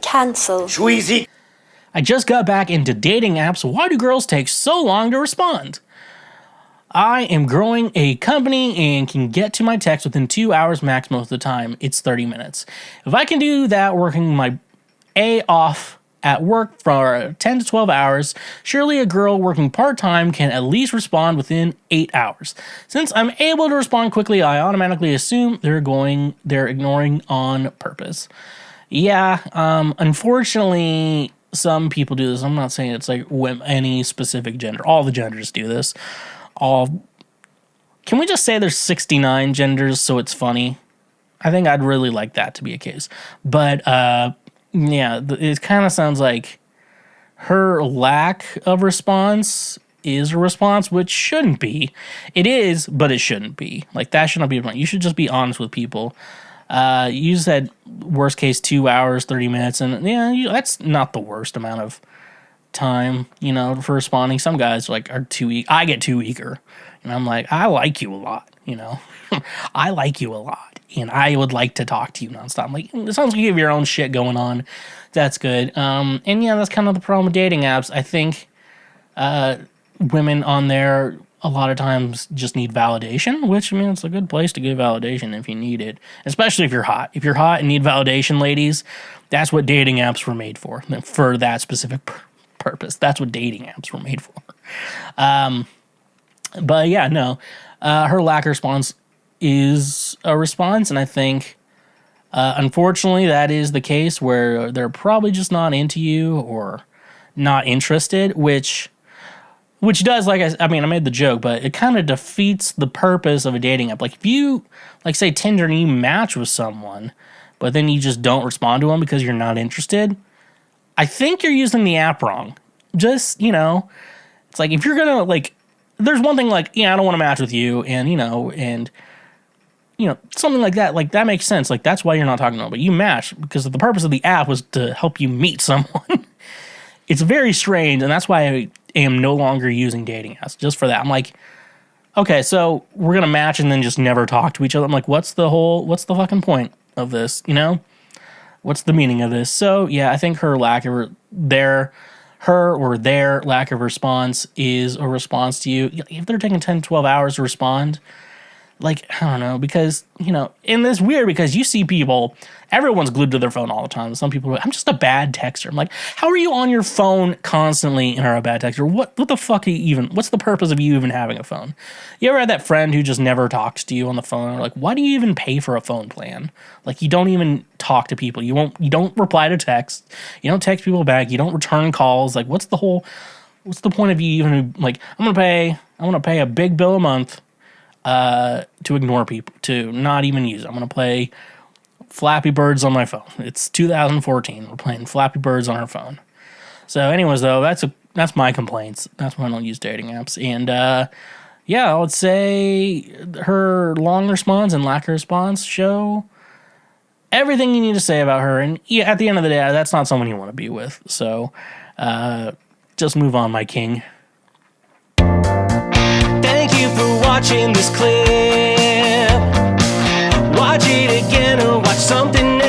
Cancel. Schweezy. I just got back into dating apps. Why do girls take so long to respond? I am growing a company and can get to my text within 2 hours max most of the time. It's 30 minutes. If I can do that working my A off at work for 10 to 12 hours, surely a girl working part-time can at least respond within 8 hours. Since I'm able to respond quickly, I automatically assume they're ignoring on purpose. Yeah, unfortunately, some people do this. I'm not saying it's like any specific gender. All the genders do this. Can we just say there's 69 genders so it's funny? I think I'd really like that to be a case. But, yeah, it kind of sounds like her lack of response is a response, which shouldn't be. It is, but it shouldn't be. Like, that should not be a point. You should just be honest with people. You said worst case 2 hours, 30 minutes, and yeah, that's not the worst amount of time, for responding. Some guys are too eager. I get too eager, and I'm like, I like you a lot, I like you a lot, and I would like to talk to you nonstop. I'm like, it sounds like you have your own shit going on. That's good. And yeah, that's kind of the problem with dating apps. I think women on there a lot of times just need validation, which, it's a good place to get validation if you need it, especially if you're hot. If you're hot and need validation, ladies, that's what dating apps were made for that specific purpose. That's what dating apps were made for. But yeah, no, her lack of response is a response, and I think, unfortunately, that is the case where they're probably just not into you or not interested, which does, I made the joke, but it kind of defeats the purpose of a dating app. Like, if you, say Tinder and you match with someone, but then you just don't respond to them because you're not interested, I think you're using the app wrong. Just, it's like, if you're gonna, there's one thing, I don't want to match with you, and, something like that, that makes sense. That's why you're not talking to them, but you match because the purpose of the app was to help you meet someone. It's very strange, and that's why I am no longer using dating apps, just for that. I'm like, okay, so we're going to match and then just never talk to each other. I'm like, what's the fucking point of this, What's the meaning of this? So, yeah, I think her their lack of response is a response to you. If they're taking 10, 12 hours to respond, I don't know, because, and it's weird because you see people, everyone's glued to their phone all the time. Some people are like, I'm just a bad texter. I'm like, how are you on your phone constantly and are a bad texter? What the fuck are you even, what's the purpose of you even having a phone? You ever had that friend who just never talks to you on the phone? Or why do you even pay for a phone plan? You don't even talk to people. You don't reply to texts. You don't text people back. You don't return calls. What's the point of you even, I want to pay a big bill a month to ignore people, to not even use it. I'm going to play Flappy Birds on my phone. It's 2014. We're playing Flappy Birds on our phone. So anyways, though, that's my complaints. That's why I don't use dating apps. And yeah, I would say her long response and lack of response show everything you need to say about her. And yeah, at the end of the day, that's not someone you want to be with. So just move on, my king. Thank you for watching this clip. Watch it again or watch something else.